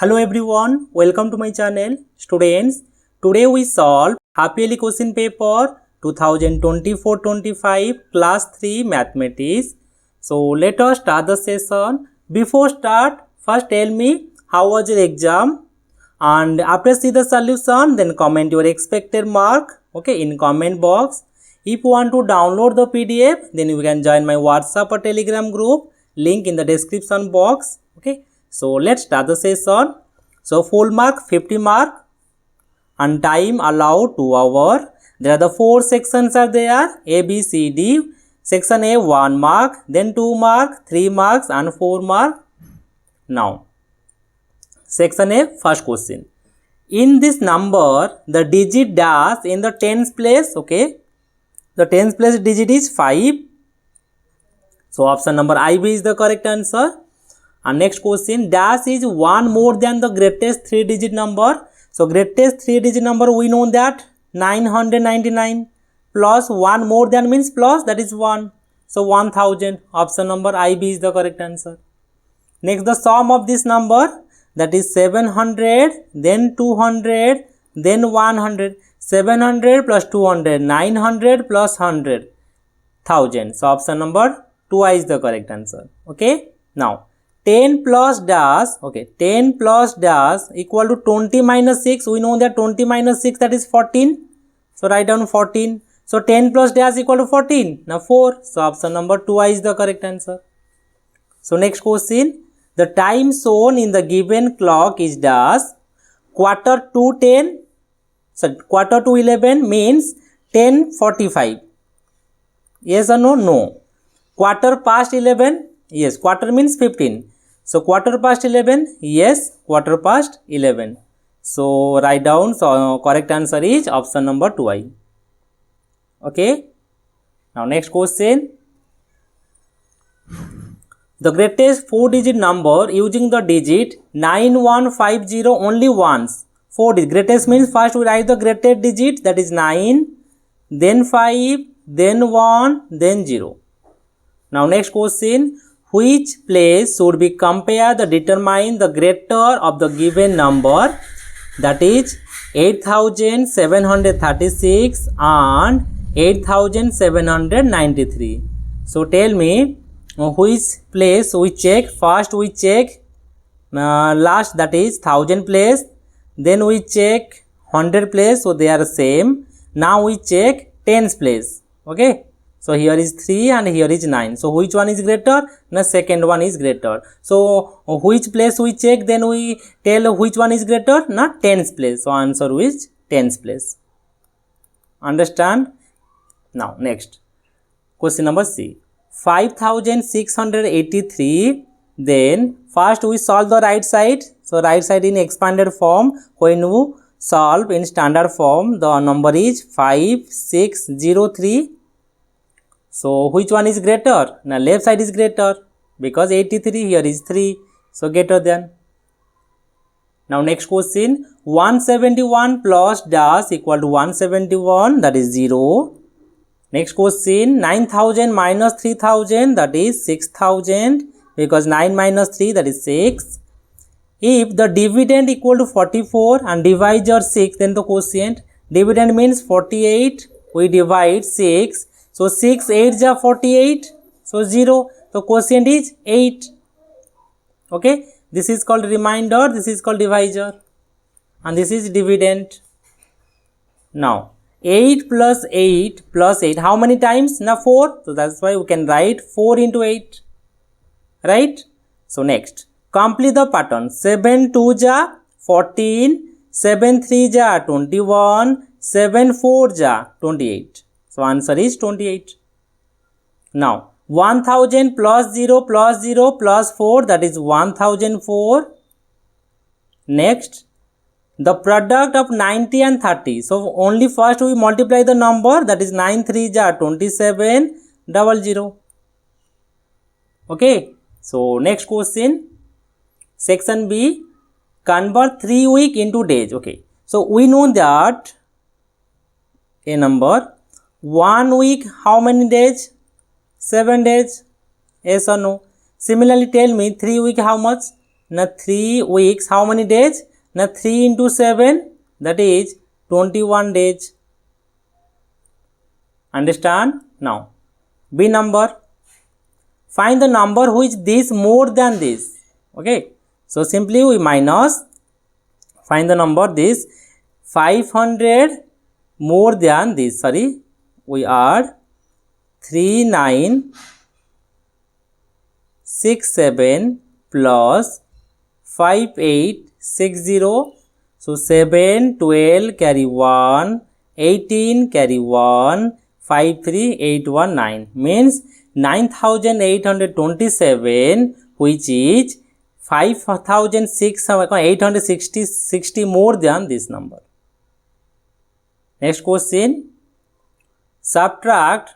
Hello everyone, welcome to my channel. Students, today we solve half yearly question paper 2024-25 class 3 mathematics. So let us start the session. Before start, first tell me how was your exam, and after see the solution then comment your expected mark, okay, in comment box. If you want to download the PDF, then you can join my WhatsApp or Telegram group, link in the description box, okay. So let's start the session. So full mark 50 mark and time allowed 2 hours. There are the 4 sections are there, A, B, C, D. Section A 1 mark, then 2 mark, 3 marks and 4 mark. Now section A, first question. In this number, the digit dash in the tens place, okay. The tens place digit is 5. So option number IB is the correct answer. And next question, dash is 1 more than the greatest 3 digit number. So greatest 3 digit number we know that 999 plus 1 more than means plus, that is 1. So 1000. Option number IB is the correct answer. Next, the sum of this number, that is 700, then 200, then 100. 700 plus 200, 900 plus 100, 1000. So option number 2 is the correct answer. Okay. Now 10 plus dash, okay, 10 plus dash equal to 20 minus 6. We know that 20 minus 6, that is 14. So write down 14. So 10 plus dash equal to 14. Now 4. So option number 2 is the correct answer. So next question. The time shown in the given clock is dash. Quarter to 10. So quarter to 11 means 10:45. Yes or no? No. Quarter past 11. Yes. Quarter means 15. So quarter past 11, yes, quarter past 11. So write down, so correct answer is option number 2I. Okay. Now next question. The greatest 4 digit number using the digit 9150 only once. 4 digit. Greatest means first we write the greatest digit, that is 9, then 5, then 1, then 0. Now next question. Which place should be compared to determine the greater of the given number, that is 8736 and 8793. So tell me which place we check. First we check last, that is 1000 place, then we check 100 place, so they are same. Now we check tens place, okay. So here is 3 and here is 9. So which one is greater? The second one is greater. So which place we check, then we tell which one is greater? Not tens place. So answer is tens place. Understand? Now next. Question number C. 5683. Then first we solve the right side. So right side in expanded form. When you solve in standard form, the number is 5603. So which one is greater? Now left side is greater because 83, here is 3. So greater than. Now next question. 171 plus dash equal to 171, that is 0. Next question. 9000 minus 3000, that is 6000, because 9 minus 3, that is 6. If the dividend equal to 44 and divisor 6, then the quotient. Dividend means 48. We divide 6. So 6 8s are 48. So 0. The quotient is 8. Okay. This is called remainder. This is called divisor. And this is dividend. Now 8 plus 8 plus 8. How many times? Now 4. So that's why we can write 4 into 8. Right. So next. Complete the pattern. 7 2s are 14. 7 3s are 21. 7 4s are 28. So answer is 28. Now 1000 plus 0 plus 0 plus 4, that is 1004. Next, the product of 90 and 30. So only first we multiply the number, that is 9 3s are 27 00. Okay. So next question. Section B. Convert 3 week into days. Okay. So we know that a number. 1 week, how many days? 7 days. Yes or no? Similarly, tell me 3 week how much? Now 3 weeks, how many days? Now 3 into 7, that is 21 days. Understand? Now B number, find the number which this more than this. Okay, so simply we minus, find the number this 500 more than this, sorry, we add 3967 plus 5860. So 7, 12 carry 1, 18 carry 1, 53819 means 9827, which is 5860 more than this number. Next question, subtract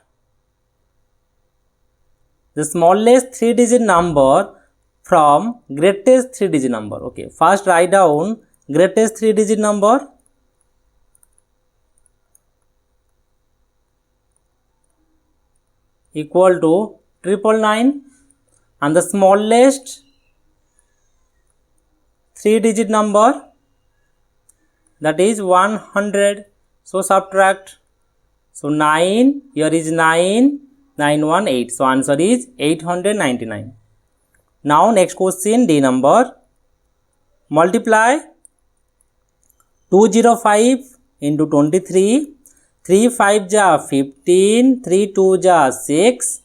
the smallest 3-digit number from greatest 3-digit number. Okay, first write down greatest 3-digit number. Equal to 999 and the smallest 3-digit number, that is 100. So subtract. So 9, here is 9, 918. So answer is 899. Now next question, D number. Multiply 205 into 23. 3 5 ja 15, 3 2 ja 6.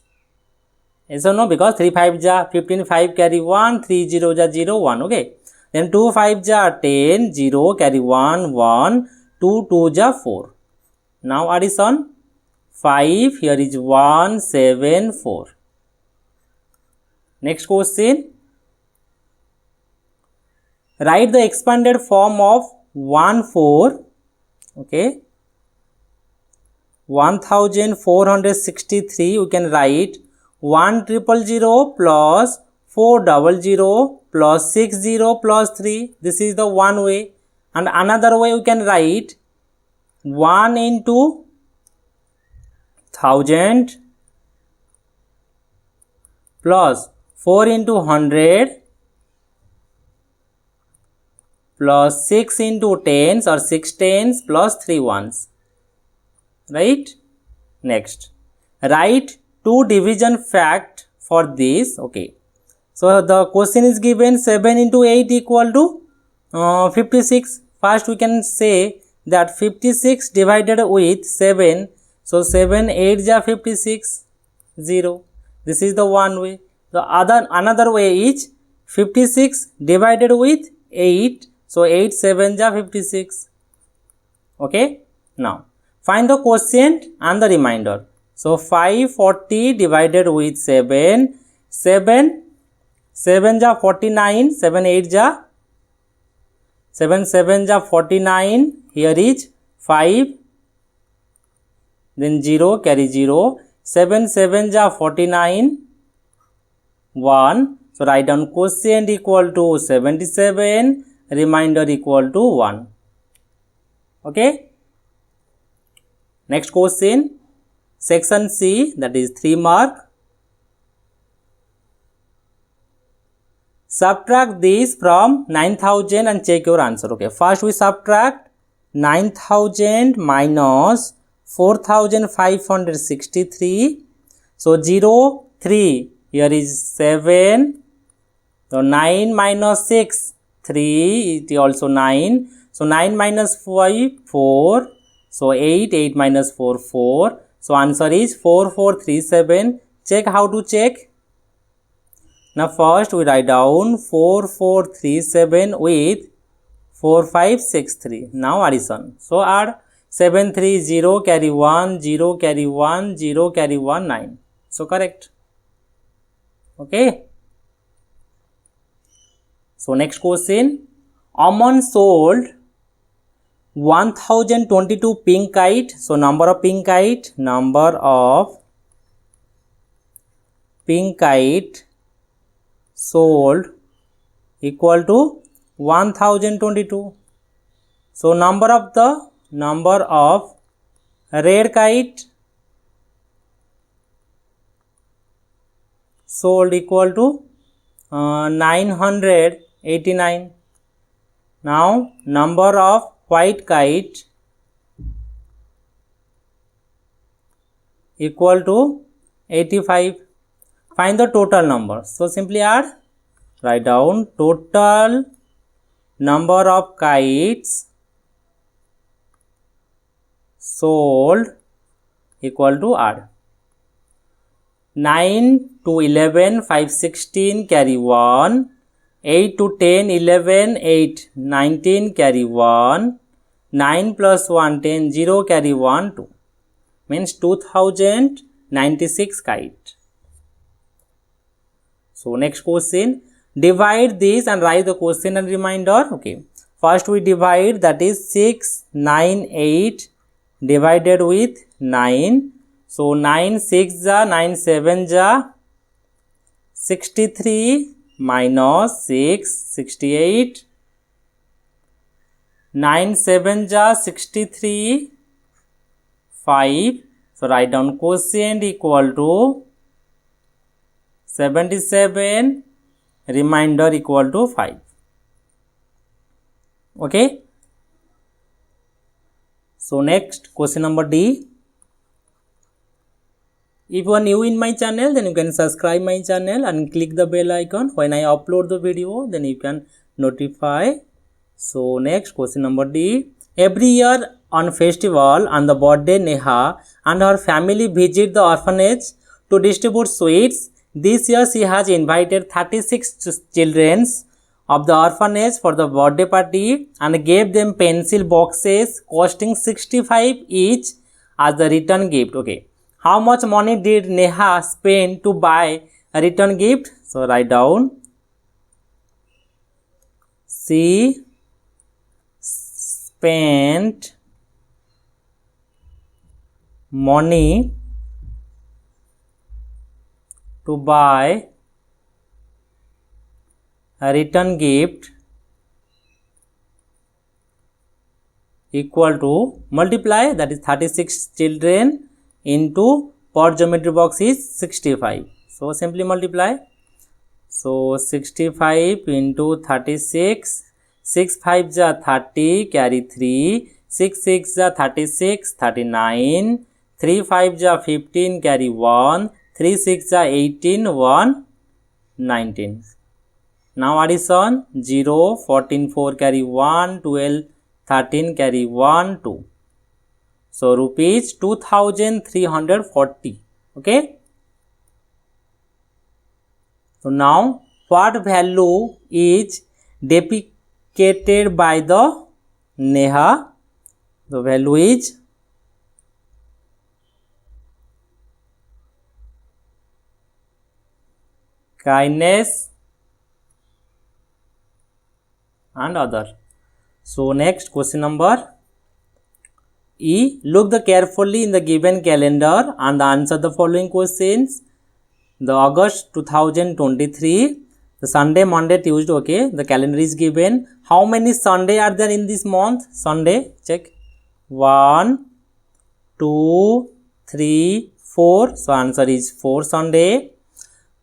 Yes or no? Because 3 5 ja 15, 5 carry 1, 3 0 ja 0, 1. Okay. Then 2 5 ja 10, 0 carry 1, 1, 2 2 ja 4. Now addition, 5, here is 1, 7, 4. Next question, write the expanded form of 14. Okay, 1463, we can write 1000 plus 400 plus 60 plus 3. This is the one way. And another way we can write 1 into 1000 plus 4 into 100 plus 6 into 10s or 6 10s plus 3 1s. Right? Next, write 2 division fact for this. Okay, so the question is given 7 into 8 equal to 56. First we can say that 56 divided with 7. So 7 8 ja 56, 0. This is the one way. The another way is 56 divided with 8. So 8 7 ja 56. Okay. Now find the quotient and the remainder. So 540 divided with 7. 7 ja 49. 7 8 ja 7 7 ja 49. Here is 5. Then 0 carry 0. 7 7 ja 49. 1. So write down quotient equal to 77. Remainder equal to 1. Okay. Next question, section C, that is 3 mark. Subtract this from 9000 and check your answer. Okay, first we subtract 9000 minus 4563. So 0 3, here is 7. So 9 minus 6, 3, it is also 9. So 9 minus 5, 4. So 8, 8 minus 4, 4. So answer is 4437. Check how to check. Now first we write down 4437 with 4563. Now addition. So add 730 carry 1, 0 carry 1, 0 carry 1, 9. So correct. Okay. So next question. Aman sold 1022 pink kite. So number of pink kite sold equal to 1022. So number of red kite sold equal to 900. 89. Now number of white kite equal to 85. Find the total number. So simply add, write down total number of kites sold equal to add. 9 to 11, 5, 16 carry 1. 8 to 10, 11, 8, 19 carry 1. 9 plus 1, 10, 0 carry 1, 2. Means 2096 kite. So next question, divide this and write the question and reminder. Okay, first we divide, that is 698 divided with 9. So 9 6 ja, 9 7 ja, 63 minus 6, 68. 9 7 ja, 63, 5. So write down quotient equal to 77, remainder equal to 5. Okay. So next question number D. If you are new in my channel, then you can subscribe my channel and click the bell icon. When I upload the video, then you can notify. So next question number D. Every year on festival on the birthday, Neha and her family visit the orphanage to distribute sweets. This year she has invited 36 children of the orphanage for the birthday party and gave them pencil boxes costing 65 each as the return gift. Okay, how much money did Neha spend to buy a return gift? So write down, she spent money to buy a return gift equal to multiply, that is 36 children into per geometry box is 65. So simply multiply. So 65 into 36, 6 5 ja 30, carry 3, 6 6 ja 36, 39, 3 5 ja 15, carry 1, 3 6 ja 18, 1, 19. Now addition, 0, 14, 4 carry 1, 12, 13 carry 1, 2. So rupees 2340. Okay. So now what value is depicted by the Neha? The value is kindness and other. So next question number E. Look carefully in the given calendar and answer the following questions. The August 2023, the Sunday, Monday, Tuesday. Okay, the calendar is given. How many Sunday are there in this month? Sunday, check. 1, 2, 3, 4. So answer is 4 Sunday.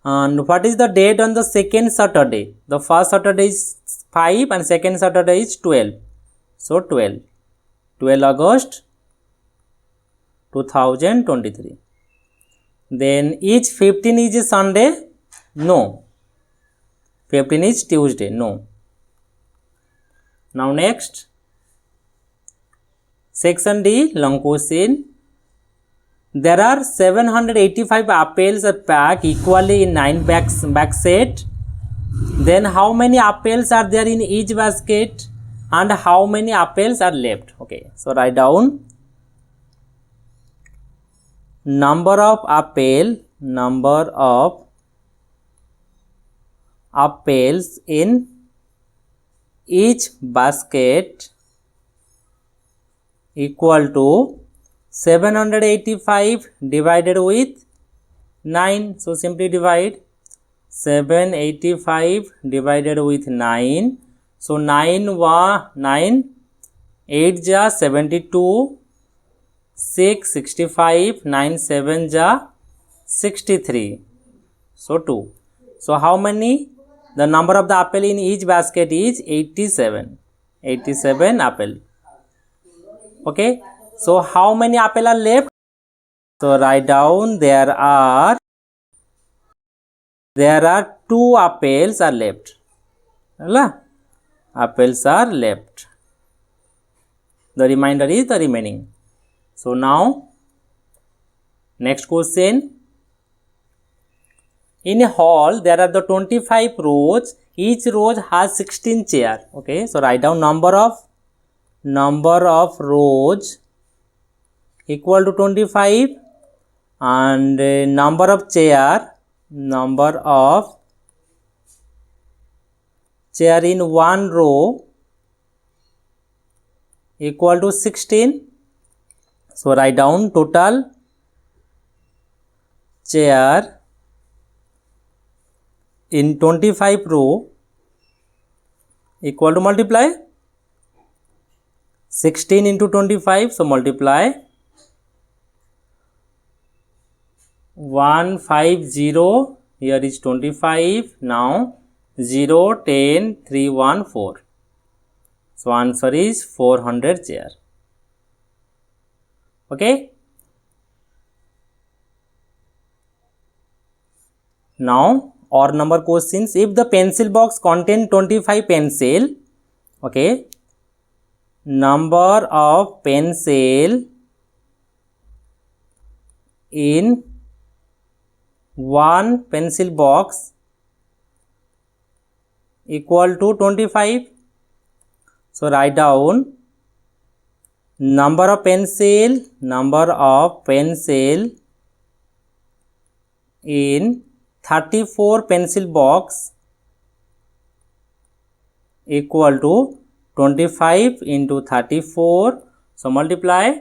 And what is the date on the second Saturday? The first Saturday is 5 and second Saturday is 12. So 12 August 2023. Then each 15 is a Sunday? No. 15 is Tuesday? No. Now next, section D, long question. There are 785 apples packed equally in 9 back set. Then how many apples are there in each basket and how many apples are left? Okay, so write down number of apples in each basket equal to 785 divided with 9. So simply divide 785 divided with 9. So 9 8 ja 72, 6 65, 9 7 ja 63. So 2. So how many The number of the apple in each basket is 87. 87 apple. Okay. So how many apple are left? So write down there are 2 apples are left. Apples are left. The remainder is the remaining. So now next question. In a hall there are the 25 rows. Each row has 16 chairs. Okay, so write down number of rows equal to 25 and number of chair in one row equal to 16. So write down total chair in 25 row equal to multiply 16 into 25. So multiply 150. Here is 25. Now 0, 10, 3, 1, 4. So answer is 400 chair. Okay. Now or number questions. If the pencil box contain 25 pencil, okay, number of pencil in one pencil box equal to 25. So write down number of pencil in 34 pencil box equal to 25 into 34. So multiply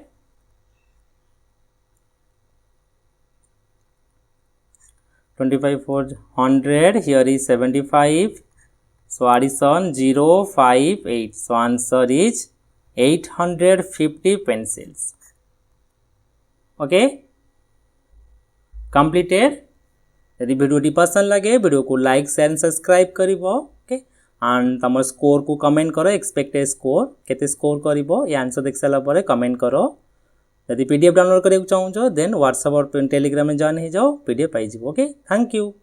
25 for 100. Here is 75. So addition 0, 5, 8. So answer is 850 pencils. Okay, completed. यदि video पसंद लगे video को like share and subscribe करिवो. Okay and तमर score को comment करो. Expected score केते score करिवो ये आंसर देख सारा परे कमेंट करो. यदि पीडीएफ डाउनलोड करके चाहूँ देन व्हाट्सएप और टेलीग्राम में जॉइन हो जाओ. पीडीएफ पाई जिवो. Okay, thank you.